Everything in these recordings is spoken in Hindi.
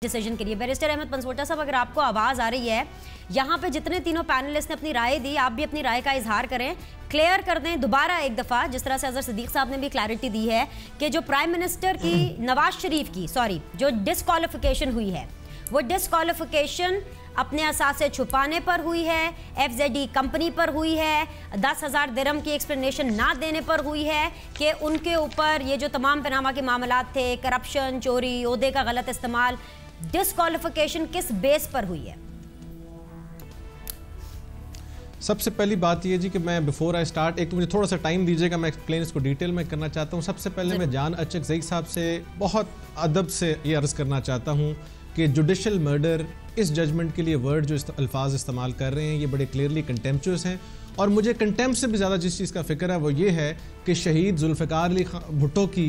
डिसीजन के लिए। बैरिस्टर अहमद पंसोटा साहब, अगर आपको आवाज़ आ रही है, यहाँ पे जितने तीनों पैनलिस्ट ने अपनी राय दी, आप भी अपनी राय का इजहार करें, क्लियर कर दें दोबारा एक दफ़ा, जिस तरह से अजहर सिद्दीक साहब ने भी क्लैरिटी दी है कि जो प्राइम मिनिस्टर की नवाज शरीफ की जो डिस्क्वालिफिकेशन हुई है, वो डिस्क्वालिफिकेशन अपने असासे छुपाने पर हुई है, FZE कंपनी पर हुई है, 10,000 दिरहम की एक्सप्लेनेशन ना देने पर हुई है कि उनके ऊपर ये जो तमाम पनामा के मामलात थे, करप्शन, चोरी, ओहदे का गलत इस्तेमाल, डिस्क्वालिफिकेशन किस बेस पर हुई है? सबसे पहली बात ये जी कि मैं बिफोर आई स्टार्ट, एक तो मुझे थोड़ा सा टाइम दीजिएगा, मैं एक्सप्लेन इसको डिटेल में करना चाहता हूँ। सबसे पहले मैं जान अचक ज़ईक साहब से बहुत अदब से ये अर्ज़ करना चाहता हूँ कि जुडिशल मर्डर, इस जजमेंट के लिए वर्ड जो अल्फाज इस्तेमाल कर रहे हैं ये बड़े क्लियरली कंटेम्पचुअस हैं। और मुझे कंटेम्प्ट से भी ज़्यादा जिस चीज़ का फ़िक्र है वो ये है कि शहीद जुल्फ़िकार अली भुट्टो की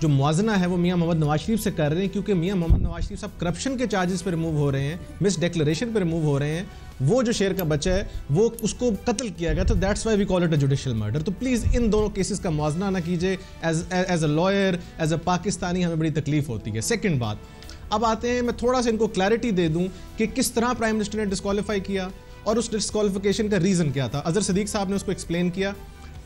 जो मुआजना है वो मियां मोहम्मद नवाज शरीफ से कर रहे हैं, क्योंकि मियां मोहम्मद नवाज शरीफ साहब करप्शन के चार्जेस पर रिमूव हो रहे हैं, मिस डिक्लेरेशन पर रिमूव हो रहे हैं। वो जो शेर का बच्चा है वो उसको कत्ल किया गया, तो that's why we call it a judicial murder. तो प्लीज़ इन दोनों केसेस का मुआजना ना कीजिए। As a lawyer, as a Pakistani हमें बड़ी तकलीफ होती है। सेकेंड बात, अब आते हैं, मैं थोड़ा सा इनको क्लैरिटी दे दूं कि किस तरह प्राइम मिनिस्टर ने डिस्क्वालीफाई किया और उस डिस्क्वालिफिकेशन का रीज़न क्या था। अजहर सिद्दीक साहब ने उसको एक्सप्लेन किया।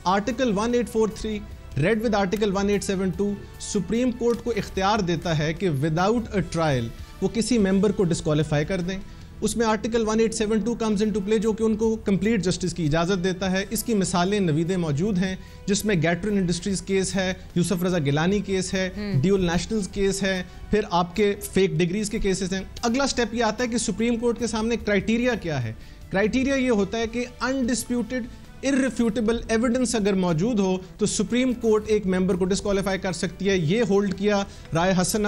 Article 1843 read with article 1872 supreme court को इख्तियार देता है कि विदाउट अ ट्रायल वो किसी मेंबर को डिस्क्वालीफाई कर दें। उसमें आर्टिकल 1872 कम्स इनटू प्ले, जो कि उनको कंप्लीट जस्टिस की इजाज़त देता है। इसकी मिसालें नवीदे मौजूद हैं, जिसमें गैटरन इंडस्ट्रीज़ केस है, यूसुफ रज़ा गिलानी केस है, ड्यूल नेशनल्स केस है, फिर आपके फेक डिग्रीज़ के केसेस हैं। अगला स्टेप ये आता है कि सुप्रीम कोर्ट के सामने क्राइटेरिया क्या है। क्राइटेरिया ये होता है कि अनडिस्प्यूटेड इररिफ्यूटेबल एविडेंस अगर मौजूद हो तो सुप्रीम कोर्ट एक मेंबर को डिस्क्वालीफाई कर सकती है। ये होल्ड किया राय हसन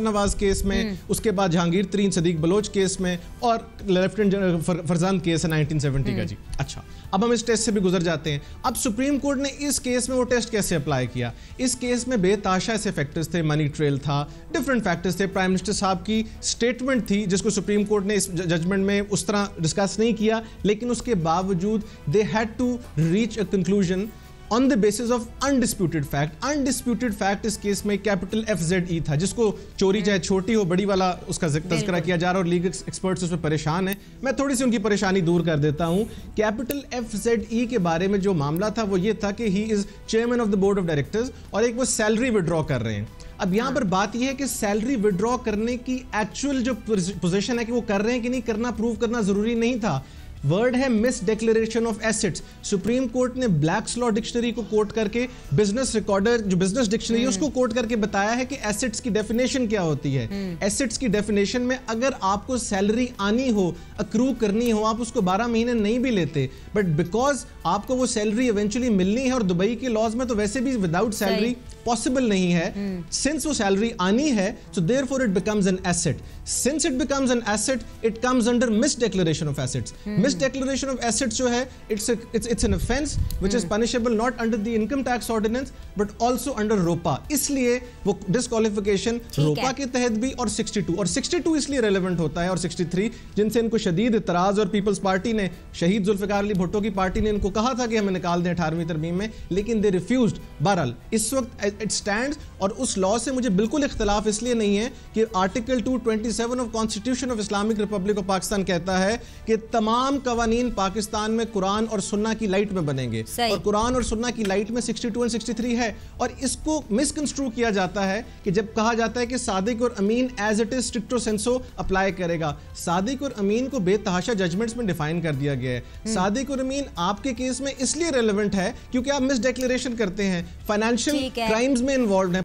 नवाज केस में, उसके बाद जहांगीर तरीन सदीक बलोच केस में, और लेफ्टिनेंट जनरल फरजान केस है 1970 का जी। अच्छा, अब हम इस टेस्ट से भी गुजर जाते हैं। अब सुप्रीम कोर्ट ने इस केस में वो टेस्ट कैसे अप्लाई किया। इस केस में बेताशा ऐसे फैक्टर्स थे, मनी ट्रेल था, डिफरेंट फैक्टर्स थे, प्राइम मिनिस्टर साहब की स्टेटमेंट थी जिसको सुप्रीम कोर्ट ने इस जजमेंट में उस तरह डिस्कस नहीं किया, लेकिन उसके बावजूद दे had to reach a conclusion on the basis of undisputed fact. Undisputed fact इस केस में कैपिटल FZE था, जिसको चोरी चाहे छोटी हो बड़ी वाला उसका तज़किरा किया जा रहा है और लीगल एक्सपर्ट्स उसमें परेशान हैं। मैं थोड़ी सी उनकी परेशानी दूर कर देता हूँ। कैपिटल FZE के बारे में जो मामला था वो ये था कि he is chairman of the board of directors और एक वो सैलरी विड्रॉ कर रहे हैं। अब यहाँ पर बात यह है कि सैलरी विड्रॉ करने की एक्चुअल जो पोजीशन है कि वो कर रहे हैं कि नहीं करना, प्रूव करना जरूरी नहीं था। वर्ड है miss declaration of assets. Supreme court ने ब्लैक्स लॉ डिक्शनरी को कोट करके, बिजनेस रिकॉर्डर जो बिजनेस डिक्शनरी है उसको कोट करके बताया है कि एसेट्स की डेफिनेशन क्या होती है। एसेट्स की डेफिनेशन में अगर आपको सैलरी आनी हो, अक्रू करनी हो, आप उसको 12 महीने नहीं भी लेते, बट बिकॉज आपको वो सैलरी इवेंचुअली मिलनी है, और दुबई के लॉज में तो वैसे भी विदाउट सैलरी पॉसिबल नहीं है, सिंस वो सैलरी आनी है, so therefore it becomes an asset. Since it becomes an asset, it comes under misdeclaration of assets. Misdeclaration of assets जो है, it's an offence which is punishable not under the income tax ordinance but also under ROPA. इसलिए वो डिस्क्वालिफिकेशन रोपा के तहत भी, और 62 इसलिए रेलेवेंट होता है, और 63 जिनसे इनको शदीद इतराज, और पीपल्स पार्टी ने, शहीद जुल्फ़िकार अली भुट्टो की पार्टी ने इनको कहा था कि हमें निकाल दें 18वीं तरमीम में, लेकिन दे रिफ्यूज्ड। बहरहाल इस वक्त इट स्टैंड्स, और उस लॉ से मुझे बिल्कुल इख्तिलाफ इसलिए नहीं है कि article 227 of constitution of Islamic Republic of Pakistan कहता है कि तमाम कवानीन पाकिस्तान में कुरान और सुन्ना की लाइट में बनेंगे, और कुरान और सुन्ना की लाइट में 62 और 63 है। और इसको मिसकंस्ट्रू किया जाता है कि जब कहा जाता है कि सादिक और अमीन एज इट इज स्ट्रिक्टो सेंसो अप्लाई करेगा। सादिक और अमीन को बेतहाशा जजमेंट्स में डिफाइन कर दिया गया है। सादिक और अमीन आपके केस में इसलिए रेलेवेंट है क्योंकि आप मिस डिक्लेरेशन करते हैं, फाइनेंशियल क्राइम्स में इन्वॉल्व हैं।